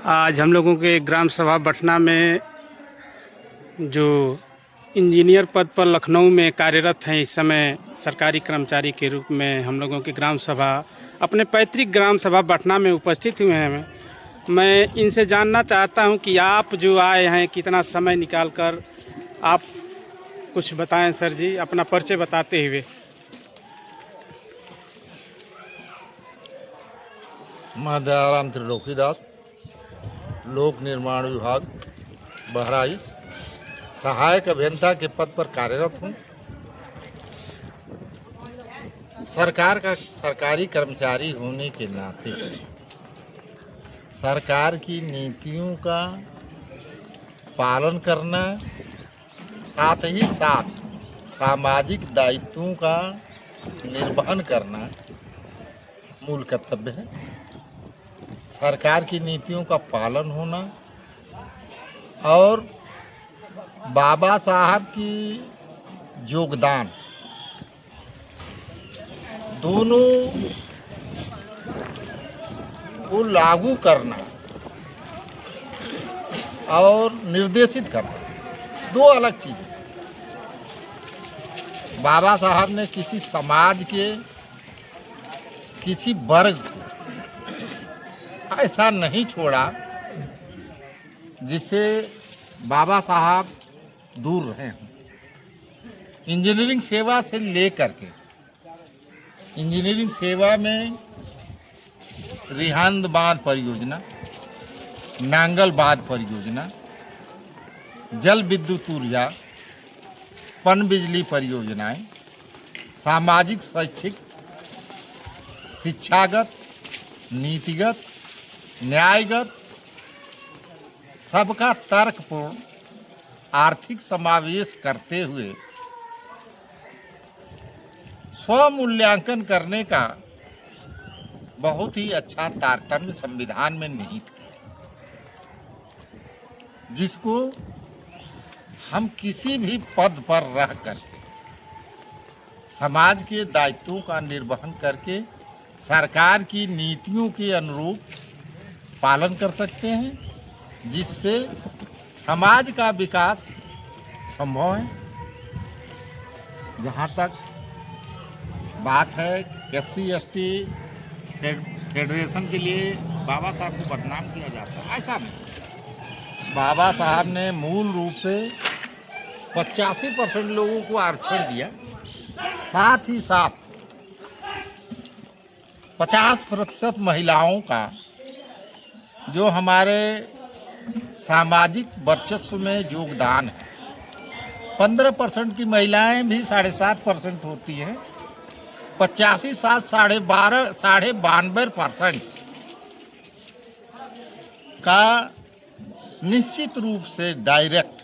आज हम लोगों के ग्राम सभा बठना में जो इंजीनियर पद पर लखनऊ में कार्यरत हैं, इस समय सरकारी कर्मचारी के रूप में हम लोगों की ग्राम सभा अपने पैतृक ग्राम सभा बठना में उपस्थित हुए हैं। मैं इनसे जानना चाहता हूं कि आप जो आए हैं कितना समय निकाल कर आप कुछ बताएं सर जी, अपना परिचय बताते हुए। मैं दयाराम त्रिलोकीदास, लोक निर्माण विभाग बहराइच सहायक अभियंता के पद पर कार्यरत हूँ। सरकारी कर्मचारी होने के नाते सरकार की नीतियों का पालन करना, साथ ही साथ सामाजिक दायित्वों का निर्वहन करना मूल कर्तव्य है। सरकार की नीतियों का पालन होना और बाबा साहब की योगदान दोनों को लागू करना और निर्देशित करना दो अलग चीज़। बाबा साहब ने किसी समाज के किसी वर्ग ऐसा नहीं छोड़ा जिससे बाबा साहब दूर रहे हों। इंजीनियरिंग सेवा से लेकर के इंजीनियरिंग सेवा में रिहांद बांध परियोजना, नांगल बांध परियोजना, जल विद्युत ऊर्जा, पन बिजली परियोजनाएं, सामाजिक शैक्षिक शिक्षागत नीतिगत न्यायगत सबका तर्कपूर्ण आर्थिक समावेश करते हुए स्वमूल्यांकन करने का बहुत ही अच्छा तारतम्य संविधान में निहित है, जिसको हम किसी भी पद पर रह करके समाज के दायित्वों का निर्वहन करके सरकार की नीतियों के अनुरूप पालन कर सकते हैं, जिससे समाज का विकास संभव है। जहाँ तक बात है SC/ST फेडरेशन के लिए बाबा साहब को बदनाम किया जाता है, ऐसा नहीं। बाबा साहब ने मूल रूप से 85% लोगों को आरक्षण दिया, साथ ही साथ 50% महिलाओं का जो हमारे सामाजिक वर्चस्व में योगदान है। 15% की महिलाएं भी 7.5% होती हैं। 92% का निश्चित रूप से डायरेक्ट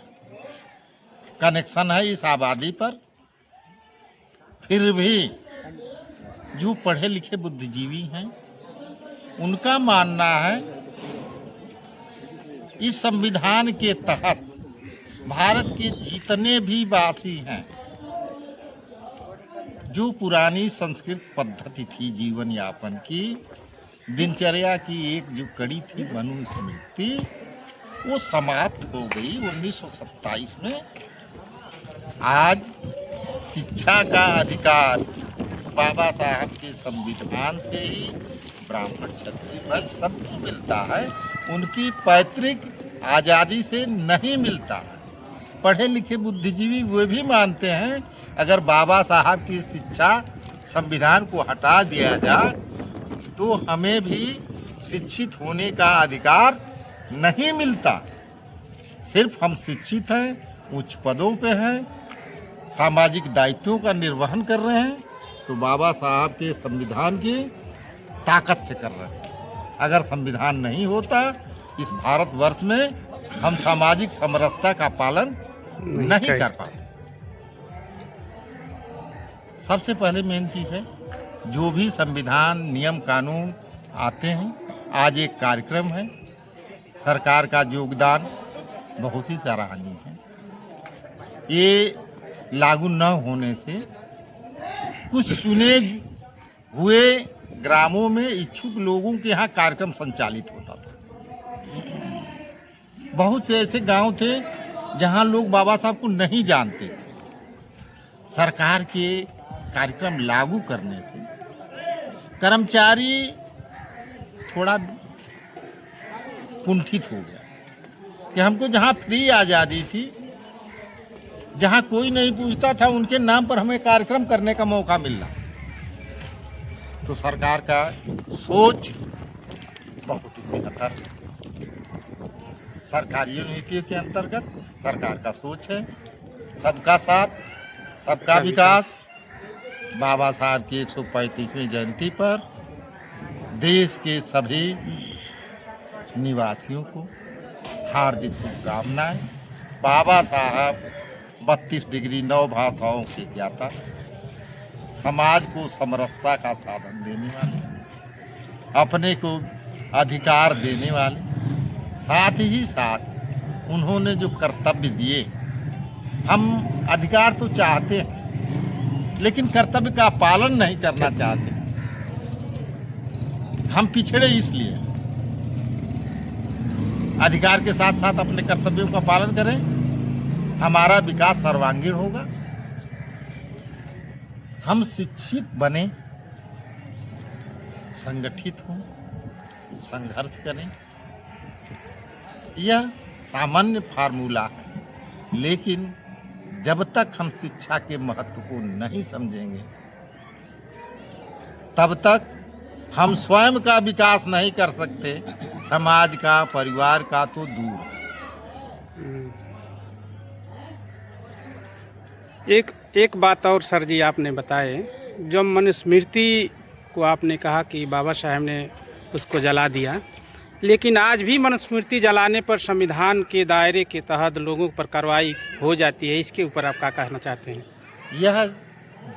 कनेक्शन है इस आबादी पर। फिर भी जो पढ़े लिखे बुद्धिजीवी हैं, उनका मानना है इस संविधान के तहत भारत के जितने भी वासी हैं, जो पुरानी संस्कृत पद्धति थी जीवन यापन की, दिनचर्या की एक जो कड़ी थी मनुस्मृति, वो समाप्त हो गई 1927 में। आज शिक्षा का अधिकार बाबा साहब के संविधान से ही ब्राह्मण क्षत्रिय वैश्य सबको मिलता है, उनकी पैतृक आज़ादी से नहीं मिलता। पढ़े लिखे बुद्धिजीवी वे भी मानते हैं अगर बाबा साहब की शिक्षा संविधान को हटा दिया जाए तो हमें भी शिक्षित होने का अधिकार नहीं मिलता। सिर्फ हम शिक्षित हैं, उच्च पदों पे हैं, सामाजिक दायित्वों का निर्वहन कर रहे हैं, तो बाबा साहब के संविधान की ताकत से कर रहे हैं। अगर संविधान नहीं होता इस भारतवर्ष में हम सामाजिक समरसता का पालन नहीं कर पाते। सबसे पहले मेन चीज़ है, जो भी संविधान नियम कानून आते हैं, आज एक कार्यक्रम है, सरकार का योगदान बहुत ही सराहनीय है। ये लागू न होने से कुछ चुने हुए ग्रामों में इच्छुक लोगों के यहाँ कार्यक्रम संचालित होता था। बहुत से ऐसे गांव थे जहां लोग बाबा साहब को नहीं जानते थे। सरकार के कार्यक्रम लागू करने से कर्मचारी थोड़ा कुंठित हो गया कि हमको जहां फ्री आज़ादी थी, जहां कोई नहीं पूछता था, उनके नाम पर हमें कार्यक्रम करने का मौका मिल रहा। तो सरकार का सोच बहुत ही बेहतर है। सरकारी नीतियों के अंतर्गत सरकार का सोच है सबका साथ सबका विकास। बाबा साहब की 135वीं जयंती पर देश के सभी निवासियों को हार्दिक शुभकामनाएं। बाबा साहब 32 डिग्री 9 भाषाओं के ज्ञाता, समाज को समरसता का साधन देने वाले, अपने को अधिकार देने वाले, साथ ही साथ उन्होंने जो कर्तव्य दिए, हम अधिकार तो चाहते हैं लेकिन कर्तव्य का पालन नहीं करना चाहते। हम पिछड़े इसलिए अधिकार के साथ साथ अपने कर्तव्यों का पालन करें, हमारा विकास सर्वांगीण होगा। हम शिक्षित बने, संगठित हों, संघर्ष करें, यह सामान्य फार्मूला है। लेकिन जब तक हम शिक्षा के महत्व को नहीं समझेंगे, तब तक हम स्वयं का विकास नहीं कर सकते, समाज का, परिवार का तो दूर है। एक बात और सर जी आपने बताए, जब मनुस्मृति को आपने कहा कि बाबा साहब ने उसको जला दिया, लेकिन आज भी मनुस्मृति जलाने पर संविधान के दायरे के तहत लोगों पर कार्रवाई हो जाती है। इसके ऊपर आप क्या कहना चाहते हैं? यह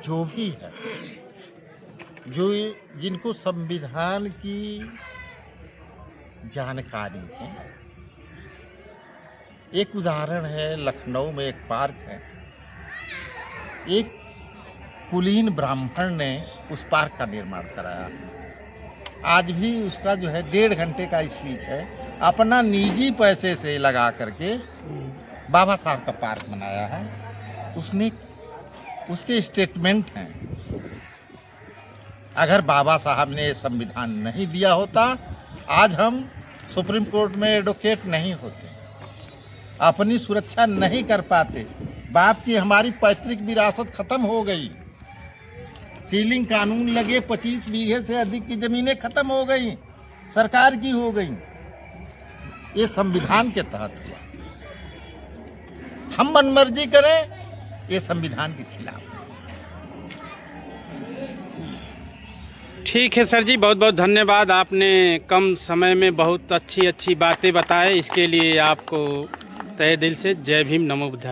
जो भी है, जो जिनको संविधान की जानकारी है, एक उदाहरण है, लखनऊ में एक पार्क है, एक कुलीन ब्राह्मण ने उस पार्क का निर्माण कराया। आज भी उसका जो है 1.5 घंटे का स्पीच है, अपना निजी पैसे से लगा करके बाबा साहब का पार्क बनाया है। उसने उसके स्टेटमेंट हैं। अगर बाबा साहब ने संविधान नहीं दिया होता, आज हम सुप्रीम कोर्ट में एडवोकेट नहीं होते, अपनी सुरक्षा नहीं कर पाते। बाप की हमारी पैतृक विरासत खत्म हो गई, सीलिंग कानून लगे, 25 बीघे से अधिक की जमीनें खत्म हो गई, सरकार की हो गई। ये संविधान के तहत हुआ। हम मनमर्जी करें, ये संविधान के खिलाफ। ठीक है सर जी, बहुत बहुत धन्यवाद। आपने कम समय में बहुत अच्छी बातें बताए, इसके लिए आपको तहे दिल से जय भीम, नमो बुद्धाय।